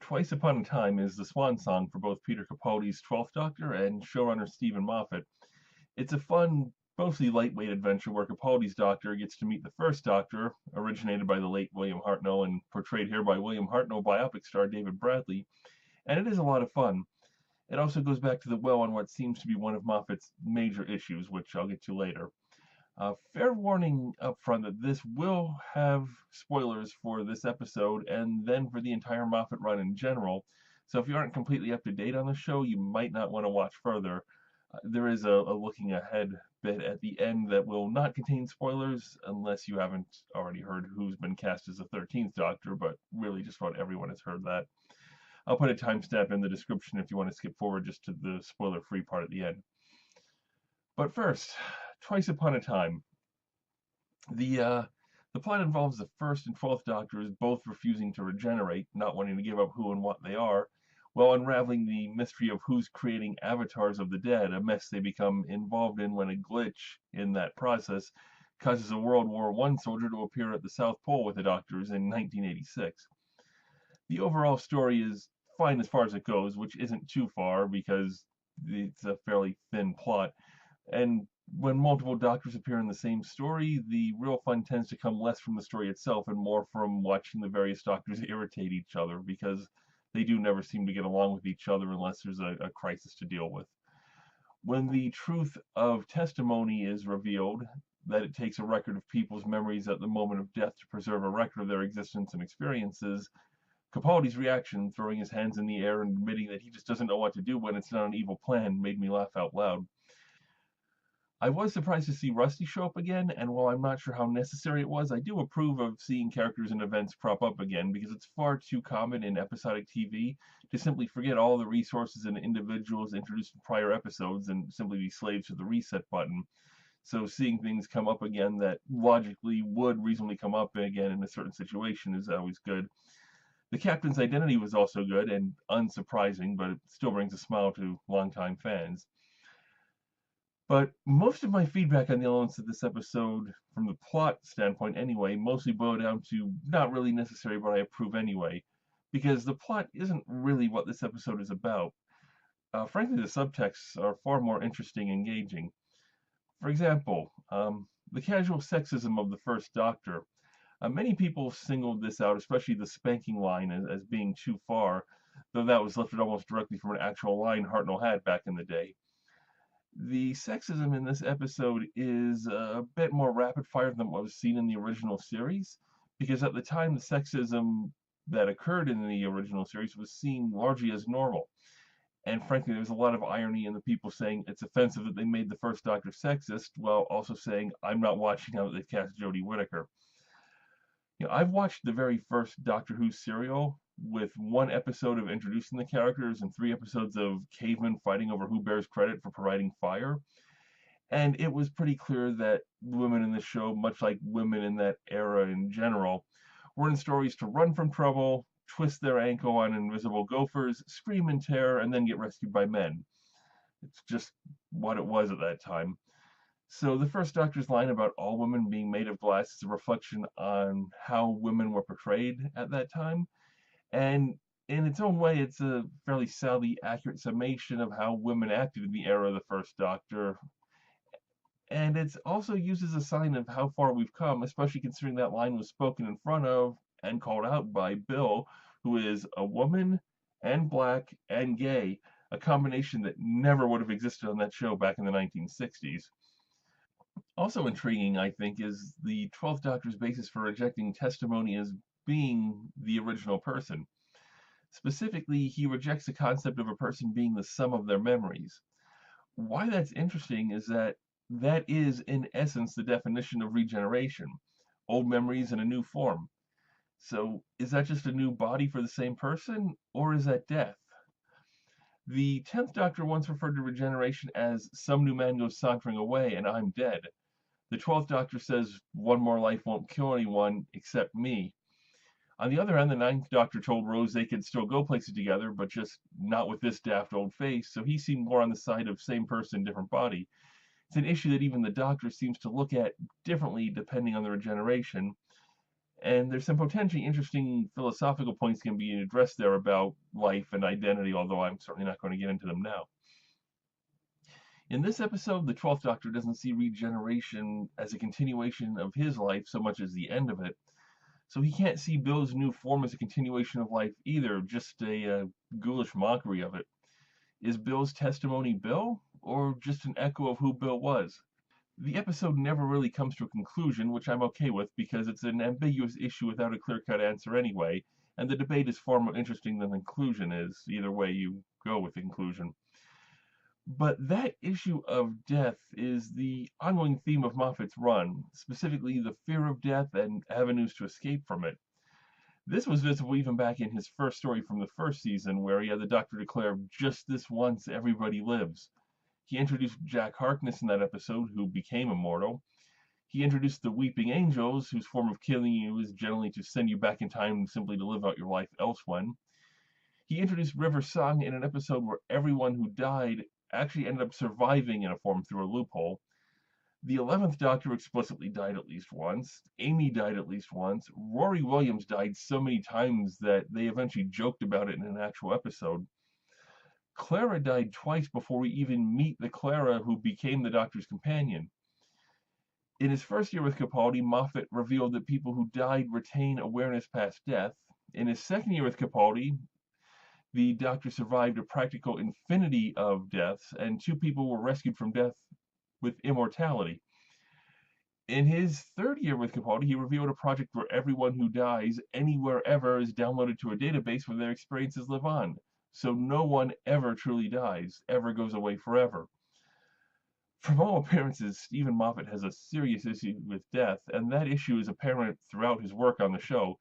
Twice Upon a Time is the swan song for both Peter Capaldi's 12th Doctor and showrunner Steven Moffat. It's a fun, mostly lightweight adventure where Capaldi's Doctor gets to meet the first Doctor, originated by the late William Hartnell and portrayed here by William Hartnell biopic star David Bradley, and it is a lot of fun. It also goes back to the well on what seems to be one of Moffat's major issues, which I'll get to later. Fair warning up front that this will have spoilers for this episode and then for the entire Moffat run in general. So if you aren't completely up to date on the show, you might not want to watch further. There is a looking ahead bit at the end that will not contain spoilers unless you haven't already heard who's been cast as the 13th Doctor, but really just about everyone has heard that. I'll put a timestamp in the description if you want to skip forward just to the spoiler-free part at the end. But first, Twice Upon a Time. The plot involves the first and 12th Doctors both refusing to regenerate, not wanting to give up who and what they are, while unraveling the mystery of who's creating avatars of the dead, a mess they become involved in when a glitch in that process causes a World War I soldier to appear at the South Pole with the Doctors in 1986. The overall story is fine as far as it goes, which isn't too far because it's a fairly thin plot. And when multiple Doctors appear in the same story, the real fun tends to come less from the story itself and more from watching the various Doctors irritate each other, because they do never seem to get along with each other unless there's a crisis to deal with. When the truth of testimony is revealed, that it takes a record of people's memories at the moment of death to preserve a record of their existence and experiences, Capaldi's reaction, throwing his hands in the air and admitting that he just doesn't know what to do when it's not an evil plan, made me laugh out loud. I was surprised to see Rusty show up again, and while I'm not sure how necessary it was, I do approve of seeing characters and events crop up again, because it's far too common in episodic TV to simply forget all the resources and individuals introduced in prior episodes and simply be slaves to the reset button. So seeing things come up again that logically would reasonably come up again in a certain situation is always good. The Captain's identity was also good and unsurprising, but it still brings a smile to longtime fans. But most of my feedback on the elements of this episode, from the plot standpoint anyway, mostly boil down to not really necessary, but I approve anyway, because the plot isn't really what this episode is about. Frankly, the subtexts are far more interesting and engaging. For example, the casual sexism of the First Doctor. Many people singled this out, especially the spanking line, as being too far, though that was lifted almost directly from an actual line Hartnell had back in the day. The sexism in this episode is a bit more rapid fire than what was seen in the original series, because at the time the sexism that occurred in the original series was seen largely as normal. And frankly, there's a lot of irony in the people saying it's offensive that they made the First Doctor sexist, while also saying, I'm not watching now that they've cast Jodie Whittaker. I've watched the very first Doctor Who serial with one episode of introducing the characters and 3 episodes of cavemen fighting over who bears credit for providing fire. And it was pretty clear that women in the show, much like women in that era in general, were in stories to run from trouble, twist their ankle on invisible gophers, scream in terror, and then get rescued by men. It's just what it was at that time. So the First Doctor's line about all women being made of glass is a reflection on how women were portrayed at that time. And in its own way, it's a fairly sadly accurate summation of how women acted in the era of the First Doctor. And it's also used as a sign of how far we've come, especially considering that line was spoken in front of and called out by Bill, who is a woman and black and gay, a combination that never would have existed on that show back in the 1960s. Also intriguing, I think, is the 12th Doctor's basis for rejecting testimony as being the original person. Specifically, he rejects the concept of a person being the sum of their memories. Why that's interesting is that is, in essence, the definition of regeneration. Old memories in a new form. So, is that just a new body for the same person, or is that death? The 10th Doctor once referred to regeneration as some new man goes sauntering away and I'm dead. The 12th Doctor says one more life won't kill anyone except me. On the other hand, the 9th Doctor told Rose they could still go places together, but just not with this daft old face, so he seemed more on the side of same person, different body. It's an issue that even the Doctor seems to look at differently depending on the regeneration. And there's some potentially interesting philosophical points can be addressed there about life and identity, although I'm certainly not going to get into them now. In this episode, the 12th Doctor doesn't see regeneration as a continuation of his life so much as the end of it. So he can't see Bill's new form as a continuation of life either, just a ghoulish mockery of it. Is Bill's testimony Bill, or just an echo of who Bill was? The episode never really comes to a conclusion, which I'm okay with because it's an ambiguous issue without a clear-cut answer anyway, and the debate is far more interesting than the conclusion is, either way you go with the conclusion. But that issue of death is the ongoing theme of Moffat's run, specifically the fear of death and avenues to escape from it. This was visible even back in his first story from the first season, where he had the Doctor declare, "Just this once, everybody lives." He introduced Jack Harkness in that episode, who became immortal. He introduced the Weeping Angels, whose form of killing you is generally to send you back in time simply to live out your life elsewhere. He introduced River Song in an episode where everyone who died actually ended up surviving in a form through a loophole. The 11th Doctor explicitly died at least once. Amy died at least once. Rory Williams died so many times that they eventually joked about it in an actual episode. Clara died twice before we even meet the Clara who became the Doctor's companion. In his first year with Capaldi, Moffat revealed that people who died retain awareness past death. In his second year with Capaldi, the Doctor survived a practical infinity of deaths, and 2 people were rescued from death with immortality. In his third year with Capaldi, he revealed a project where everyone who dies anywhere ever is downloaded to a database where their experiences live on. So no one ever truly dies, ever goes away forever. From all appearances, Steven Moffat has a serious issue with death, and that issue is apparent throughout his work on the show.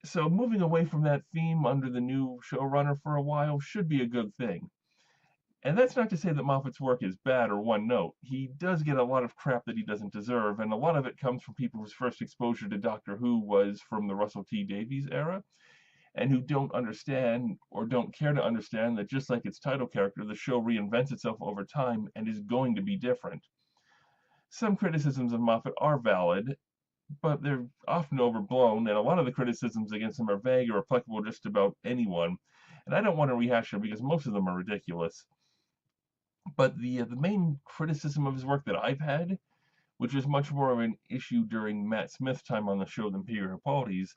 So moving away from that theme under the new showrunner for a while should be a good thing. And that's not to say that Moffat's work is bad or one note. He does get a lot of crap that he doesn't deserve, and a lot of it comes from people whose first exposure to Doctor Who was from the Russell T Davies era, and who don't understand or don't care to understand that just like its title character, the show reinvents itself over time and is going to be different. Some criticisms of Moffat are valid, but they're often overblown, and a lot of the criticisms against him are vague or applicable to just about anyone. And I don't want to rehash them because most of them are ridiculous. But the main criticism of his work that I've had, which is much more of an issue during Matt Smith's time on the show than Peter Capaldi's,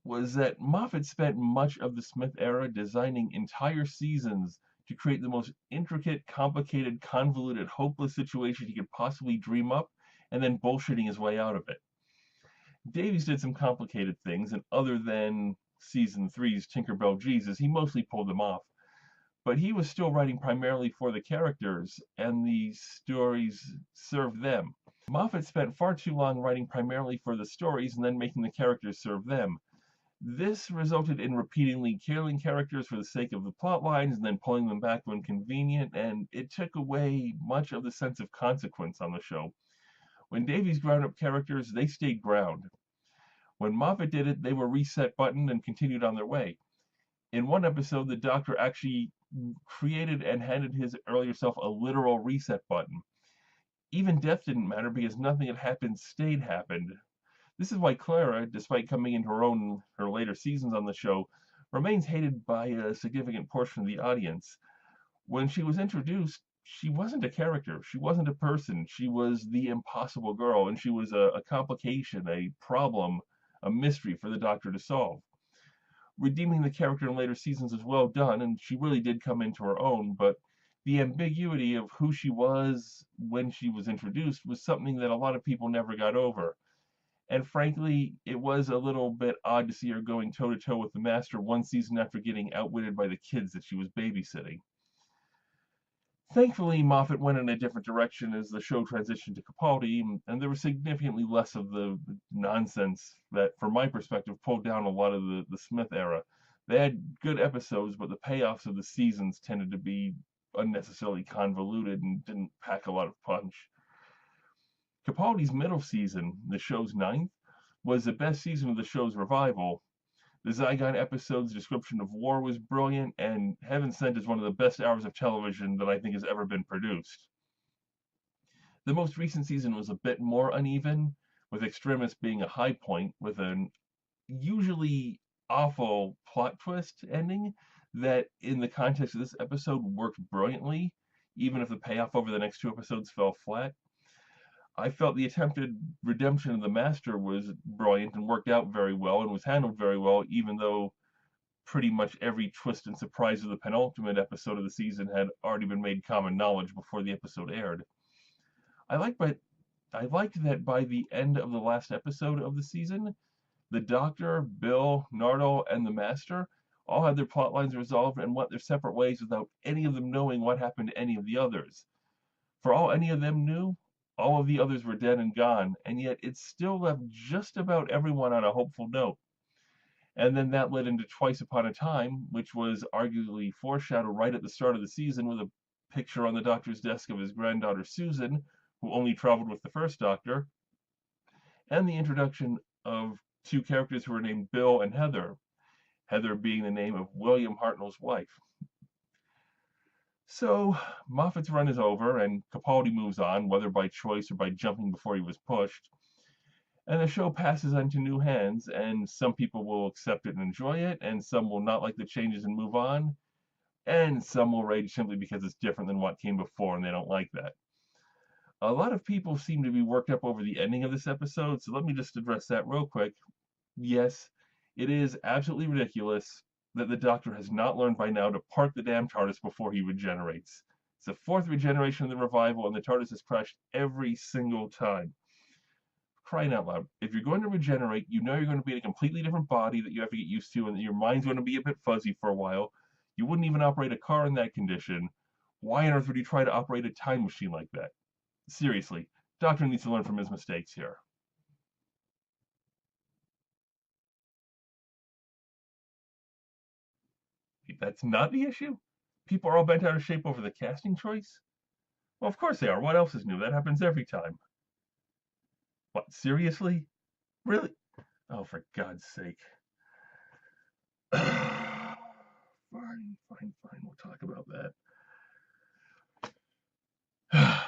was that Moffat spent much of the Smith era designing entire seasons to create the most intricate, complicated, convoluted, hopeless situation he could possibly dream up, and then bullshitting his way out of it. Davies did some complicated things, and other than season 3's Tinkerbell Jesus, he mostly pulled them off. But he was still writing primarily for the characters, and the stories served them. Moffat spent far too long writing primarily for the stories and then making the characters serve them. This resulted in repeatedly killing characters for the sake of the plot lines and then pulling them back when convenient, and it took away much of the sense of consequence on the show. When Davies ground up characters, they stayed ground. When Moffat did it, they were reset buttoned and continued on their way. In one episode, the Doctor actually created and handed his earlier self a literal reset button. Even death didn't matter because nothing that happened happened. This is why Clara, despite coming into her own in her later seasons on the show, remains hated by a significant portion of the audience. When she was introduced, she wasn't a character, she wasn't a person, she was the impossible girl, and she was a complication, a problem, a mystery for the Doctor to solve. Redeeming the character in later seasons is well done, and she really did come into her own, but the ambiguity of who she was when she was introduced was something that a lot of people never got over. And frankly, it was a little bit odd to see her going toe-to-toe with the Master one season after getting outwitted by the kids that she was babysitting. Thankfully, Moffat went in a different direction as the show transitioned to Capaldi, and there was significantly less of the nonsense that, from my perspective, pulled down a lot of the Smith era. They had good episodes, but the payoffs of the seasons tended to be unnecessarily convoluted and didn't pack a lot of punch. Capaldi's middle season, the show's 9th, was the best season of the show's revival. The Zygon episode's description of war was brilliant, and Heaven Sent is one of the best hours of television that I think has ever been produced. The most recent season was a bit more uneven, with Extremis being a high point with an usually awful plot twist ending that, in the context of this episode, worked brilliantly, even if the payoff over the next two episodes fell flat. I felt the attempted redemption of the Master was brilliant and worked out very well and was handled very well, even though pretty much every twist and surprise of the penultimate episode of the season had already been made common knowledge before the episode aired. I liked that by the end of the last episode of the season, the Doctor, Bill, Nardole, and the Master all had their plot lines resolved and went their separate ways without any of them knowing what happened to any of the others. For all any of them knew, all of the others were dead and gone, and yet it still left just about everyone on a hopeful note. And then that led into Twice Upon a Time, which was arguably foreshadowed right at the start of the season with a picture on the Doctor's desk of his granddaughter Susan, who only traveled with the first Doctor, and the introduction of two characters who were named Bill and Heather, Heather being the name of William Hartnell's wife. So Moffat's run is over, and Capaldi moves on, whether by choice or by jumping before he was pushed. And the show passes on to new hands, and some people will accept it and enjoy it, and some will not like the changes and move on, and some will rage simply because it's different than what came before and they don't like that. A lot of people seem to be worked up over the ending of this episode, so let me just address that real quick. Yes, it is absolutely ridiculous that the Doctor has not learned by now to park the damn TARDIS before he regenerates. It's the fourth regeneration of the revival, and the TARDIS has crashed every single time. Crying out loud. If you're going to regenerate, you know you're going to be in a completely different body that you have to get used to, and your mind's going to be a bit fuzzy for a while. You wouldn't even operate a car in that condition. Why on earth would you try to operate a time machine like that? Seriously, Doctor needs to learn from his mistakes here. That's not the issue? People are all bent out of shape over the casting choice? Well, of course they are. What else is new? That happens every time. What, seriously? Really? Oh, for God's sake. Fine. We'll talk about that.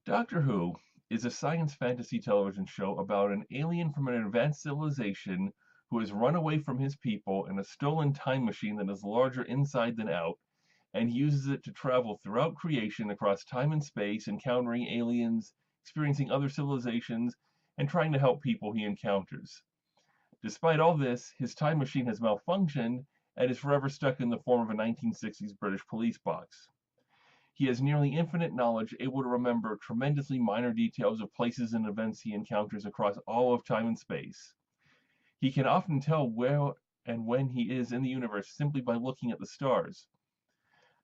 Doctor Who is a science fantasy television show about an alien from an advanced civilization who has run away from his people in a stolen time machine that is larger inside than out, and he uses it to travel throughout creation across time and space, encountering aliens, experiencing other civilizations, and trying to help people he encounters. Despite all this, his time machine has malfunctioned and is forever stuck in the form of a 1960s British police box. He has nearly infinite knowledge, able to remember tremendously minor details of places and events he encounters across all of time and space. He can often tell where and when he is in the universe simply by looking at the stars.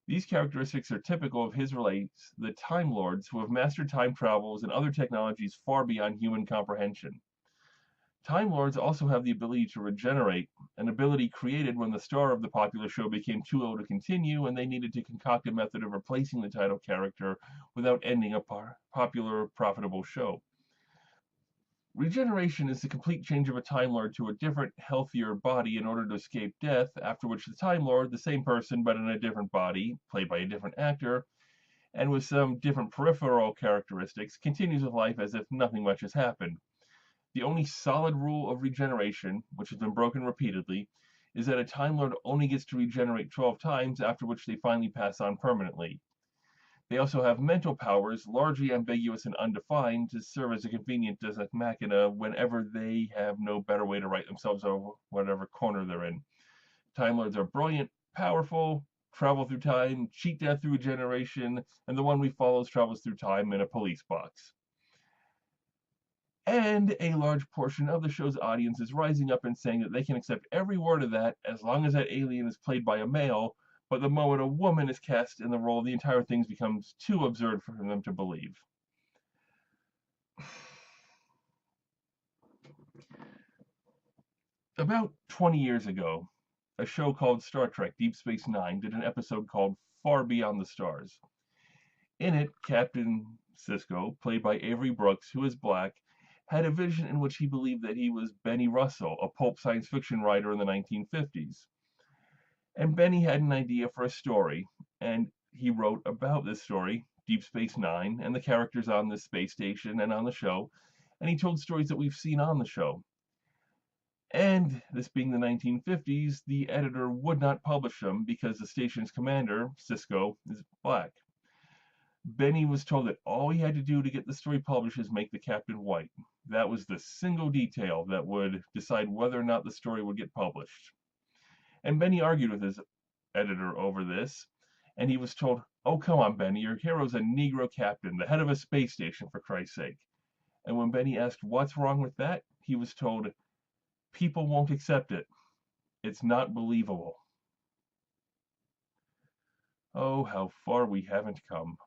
These characteristics are typical of his race, the Time Lords, who have mastered time travels and other technologies far beyond human comprehension. Time Lords also have the ability to regenerate, an ability created when the star of the popular show became too ill to continue and they needed to concoct a method of replacing the title character without ending a popular, profitable show. Regeneration is the complete change of a Time Lord to a different, healthier body in order to escape death, after which the Time Lord, the same person but in a different body, played by a different actor, and with some different peripheral characteristics, continues with life as if nothing much has happened. The only solid rule of regeneration, which has been broken repeatedly, is that a Time Lord only gets to regenerate 12 times, after which they finally pass on permanently. They also have mental powers, largely ambiguous and undefined, to serve as a convenient deus ex machina whenever they have no better way to right themselves out of whatever corner they're in. Time Lords are brilliant, powerful, travel through time, cheat death through regeneration, and the one we follow travels through time in a police box. And a large portion of the show's audience is rising up and saying that they can accept every word of that as long as that alien is played by a male, but the moment a woman is cast in the role, the entire thing becomes too absurd for them to believe. About 20 years ago, a show called Star Trek Deep Space Nine did an episode called Far Beyond the Stars. In it, Captain Sisko, played by Avery Brooks, who is black, had a vision in which he believed that he was Benny Russell, a pulp science fiction writer in the 1950s. And Benny had an idea for a story, and he wrote about this story Deep Space Nine and the characters on this space station and on the show, and he told stories that we've seen on the show. And this being the 1950s, the editor would not publish them because the station's commander, Sisko, is black. Benny was told that all he had to do to get the story published is make the captain white. That was the single detail that would decide whether or not the story would get published. And Benny argued with his editor over this, and he was told, "Oh, come on, Benny, your hero's a Negro captain, the head of a space station, for Christ's sake." And when Benny asked what's wrong with that, he was told, "People won't accept it. It's not believable." Oh, how far we haven't come.